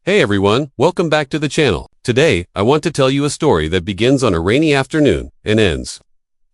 Hey everyone, welcome back to the channel. Today, I want to tell you a story that begins on a rainy afternoon and ends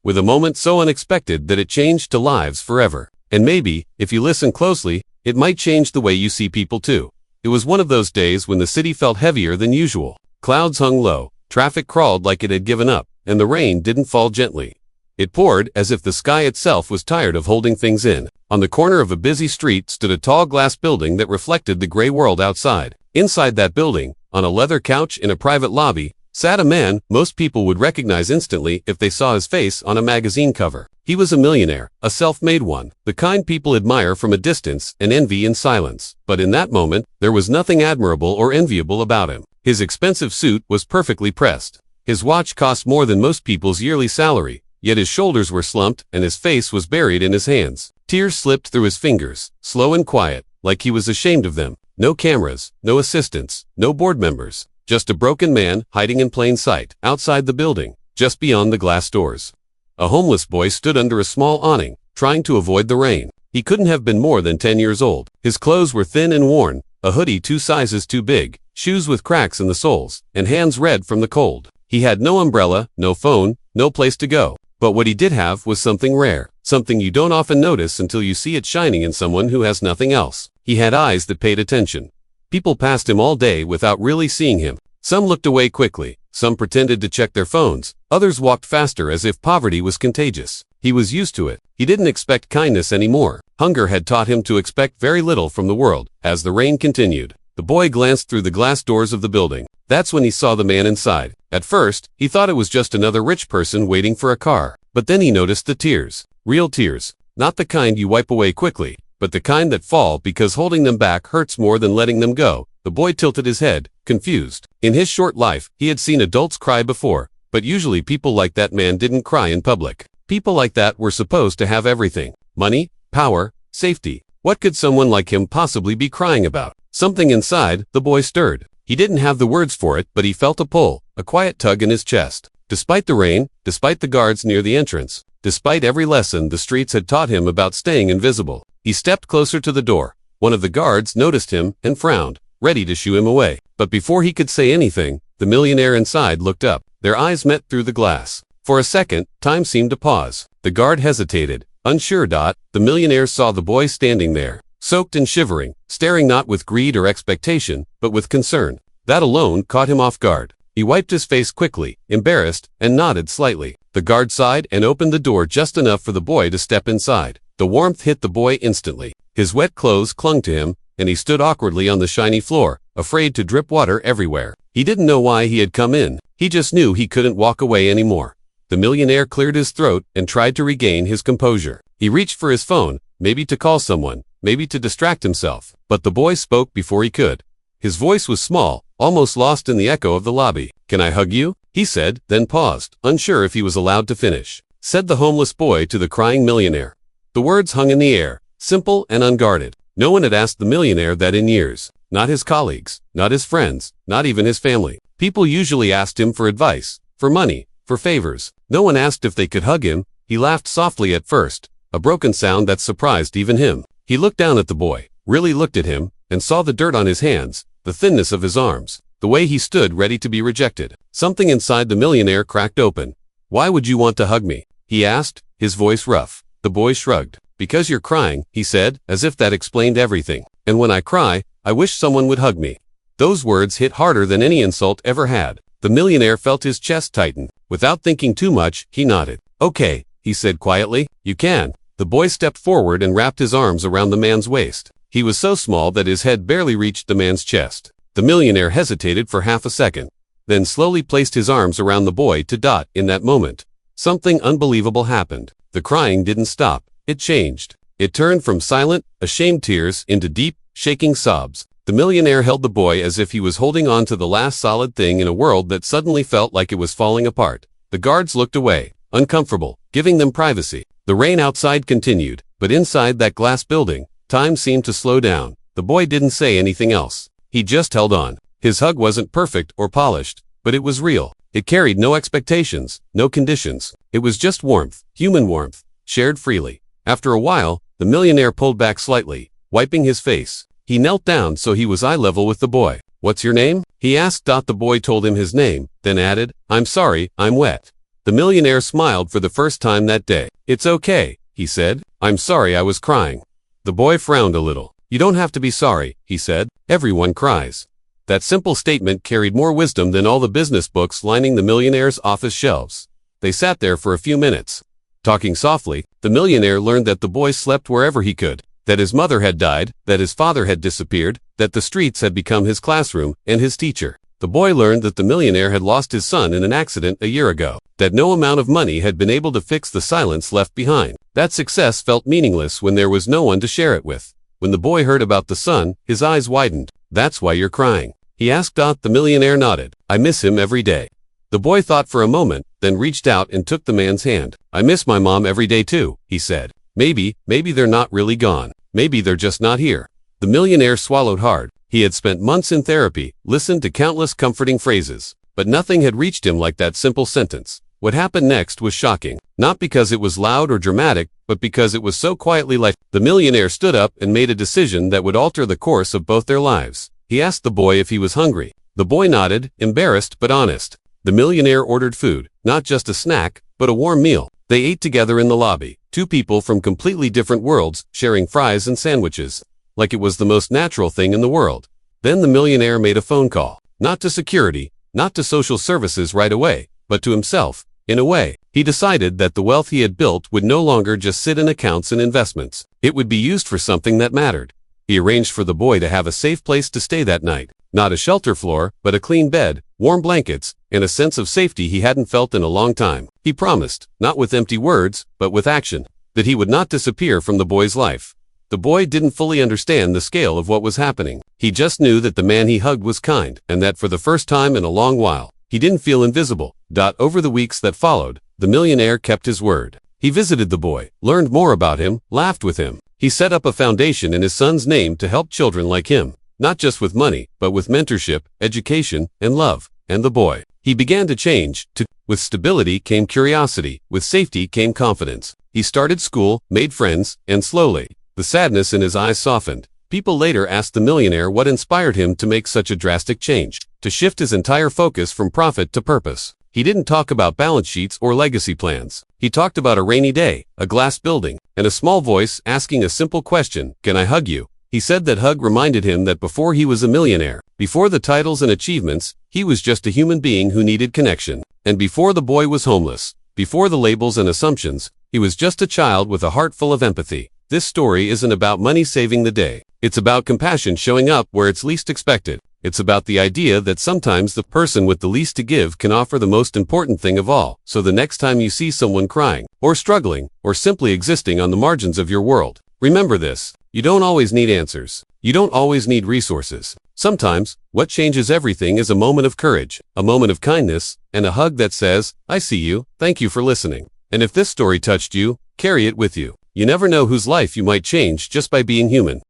with a moment so unexpected that it changed to lives forever. And maybe, if you listen closely, it might change the way you see people too. It was one of those days when the city felt heavier than usual. Clouds hung low, traffic crawled like it had given up, and the rain didn't fall gently. It poured as if the sky itself was tired of holding things in. On the corner of a busy street stood a tall glass building that reflected the gray world outside. Inside that building, on a leather couch in a private lobby, sat a man most people would recognize instantly if they saw his face on a magazine cover. He was a millionaire, a self-made one, the kind people admire from a distance and envy in silence. But in that moment, there was nothing admirable or enviable about him. His expensive suit was perfectly pressed. His watch cost more than most people's yearly salary, yet his shoulders were slumped and his face was buried in his hands. Tears slipped through his fingers, slow and quiet, like he was ashamed of them. No cameras, no assistants, no board members, just a broken man hiding in plain sight. Outside the building, just beyond the glass doors, a homeless boy stood under a small awning, trying to avoid the rain. He couldn't have been more than 10 years old. His clothes were thin and worn, a hoodie 2 sizes too big, shoes with cracks in the soles, and hands red from the cold. He had no umbrella, no phone, no place to go. But what he did have was something rare, something you don't often notice until you see it shining in someone who has nothing else. He had eyes that paid attention. People passed him all day without really seeing him. Some looked away quickly, some pretended to check their phones, others walked faster as if poverty was contagious. He was used to it. He didn't expect kindness anymore. Hunger had taught him to expect very little from the world. As the rain continued, the boy glanced through the glass doors of the building. That's when he saw the man inside. At first, he thought it was just another rich person waiting for a car. But then he noticed the tears. Real tears. Not the kind you wipe away quickly, but the kind that fall because holding them back hurts more than letting them go. The boy tilted his head, confused. In his short life, he had seen adults cry before, but usually people like that man didn't cry in public. People like that were supposed to have everything. Money, power, safety. What could someone like him possibly be crying about? Something inside the boy stirred. He didn't have the words for it, but he felt a pull, a quiet tug in his chest. Despite the rain, despite the guards near the entrance, despite every lesson the streets had taught him about staying invisible, he stepped closer to the door. One of the guards noticed him and frowned, ready to shoo him away. But before he could say anything, the millionaire inside looked up. Their eyes met through the glass. For a second, time seemed to pause. The guard hesitated, unsure. The millionaire saw the boy standing there, soaked and shivering, staring not with greed or expectation, but with concern. That alone caught him off guard. He wiped his face quickly, embarrassed, and nodded slightly. The guard sighed and opened the door just enough for the boy to step inside. The warmth hit the boy instantly. His wet clothes clung to him, and he stood awkwardly on the shiny floor, afraid to drip water everywhere. He didn't know why he had come in. He just knew he couldn't walk away anymore. The millionaire cleared his throat and tried to regain his composure. He reached for his phone, maybe to call someone, maybe to distract himself. But the boy spoke before he could. His voice was small, almost lost in the echo of the lobby. "Can I hug you?" he said, then paused, unsure if he was allowed to finish. Said the homeless boy to the crying millionaire. The words hung in the air, simple and unguarded. No one had asked the millionaire that in years. Not his colleagues, not his friends, not even his family. People usually asked him for advice, for money, for favors. No one asked if they could hug him. He laughed softly at first, a broken sound that surprised even him. He looked down at the boy, really looked at him, and saw the dirt on his hands, the thinness of his arms, the way he stood ready to be rejected. Something inside the millionaire cracked open. "Why would you want to hug me?" he asked, his voice rough. The boy shrugged. "Because you're crying," he said, as if that explained everything. "And when I cry, I wish someone would hug me." Those words hit harder than any insult ever had. The millionaire felt his chest tighten. Without thinking too much, he nodded. "Okay," he said quietly. "You can." The boy stepped forward and wrapped his arms around the man's waist. He was so small that his head barely reached the man's chest. The millionaire hesitated for half a second, then slowly placed his arms around the boy to. In that moment, something unbelievable happened. The crying didn't stop. It changed. It turned from silent, ashamed tears into deep, shaking sobs. The millionaire held the boy as if he was holding on to the last solid thing in a world that suddenly felt like it was falling apart. The guards looked away, uncomfortable, giving them privacy. The rain outside continued, but inside that glass building, time seemed to slow down. The boy didn't say anything else. He just held on. His hug wasn't perfect or polished, but it was real. It carried no expectations, no conditions. It was just warmth, human warmth, shared freely. After a while, the millionaire pulled back slightly, wiping his face. He knelt down so he was eye level with the boy. "What's your name?" he asked. The boy told him his name, then added, "I'm sorry, I'm wet." The millionaire smiled for the first time that day. "It's okay," he said. "I'm sorry I was crying." The boy frowned a little. "You don't have to be sorry," he said. "Everyone cries." That simple statement carried more wisdom than all the business books lining the millionaire's office shelves. They sat there for a few minutes. Talking softly, the millionaire learned that the boy slept wherever he could, that his mother had died, that his father had disappeared, that the streets had become his classroom and his teacher. The boy learned that the millionaire had lost his son in an accident a year ago, that no amount of money had been able to fix the silence left behind, that success felt meaningless when there was no one to share it with. When the boy heard about the son, his eyes widened. "That's why you're crying?" he asked. The millionaire nodded. "I miss him every day." The boy thought for a moment, then reached out and took the man's hand. "I miss my mom every day too," he said. Maybe they're not really gone. Maybe they're just not here." The millionaire swallowed hard. He had spent months in therapy, listened to countless comforting phrases, but nothing had reached him like that simple sentence. What happened next was shocking, not because it was loud or dramatic, but because it was so quietly life. The millionaire stood up and made a decision that would alter the course of both their lives. He asked the boy if he was hungry. The boy nodded, embarrassed but honest. The millionaire ordered food, not just a snack, but a warm meal. They ate together in the lobby, two people from completely different worlds, sharing fries and sandwiches, like it was the most natural thing in the world. Then the millionaire made a phone call, not to security, not to social services right away, but to himself. In a way, he decided that the wealth he had built would no longer just sit in accounts and investments. It would be used for something that mattered. He arranged for the boy to have a safe place to stay that night. Not a shelter floor, but a clean bed, warm blankets, and a sense of safety he hadn't felt in a long time. He promised, not with empty words, but with action, that he would not disappear from the boy's life. The boy didn't fully understand the scale of what was happening. He just knew that the man he hugged was kind, and that for the first time in a long while, he didn't feel invisible. Over the weeks that followed, the millionaire kept his word. He visited the boy, learned more about him, laughed with him. He set up a foundation in his son's name to help children like him, not just with money, but with mentorship, education, and love. And the boy, he began to change. With stability came curiosity, with safety came confidence. He started school, made friends, and slowly, the sadness in his eyes softened. People later asked the millionaire what inspired him to make such a drastic change, to shift his entire focus from profit to purpose. He didn't talk about balance sheets or legacy plans. He talked about a rainy day, a glass building, and a small voice asking a simple question, "Can I hug you?" He said that hug reminded him that before he was a millionaire, before the titles and achievements, he was just a human being who needed connection. And before the boy was homeless, before the labels and assumptions, he was just a child with a heart full of empathy. This story isn't about money saving the day. It's about compassion showing up where it's least expected. It's about the idea that sometimes the person with the least to give can offer the most important thing of all. So the next time you see someone crying, or struggling, or simply existing on the margins of your world, remember this. You don't always need answers. You don't always need resources. Sometimes, what changes everything is a moment of courage, a moment of kindness, and a hug that says, "I see you, thank you for listening." And if this story touched you, carry it with you. You never know whose life you might change just by being human.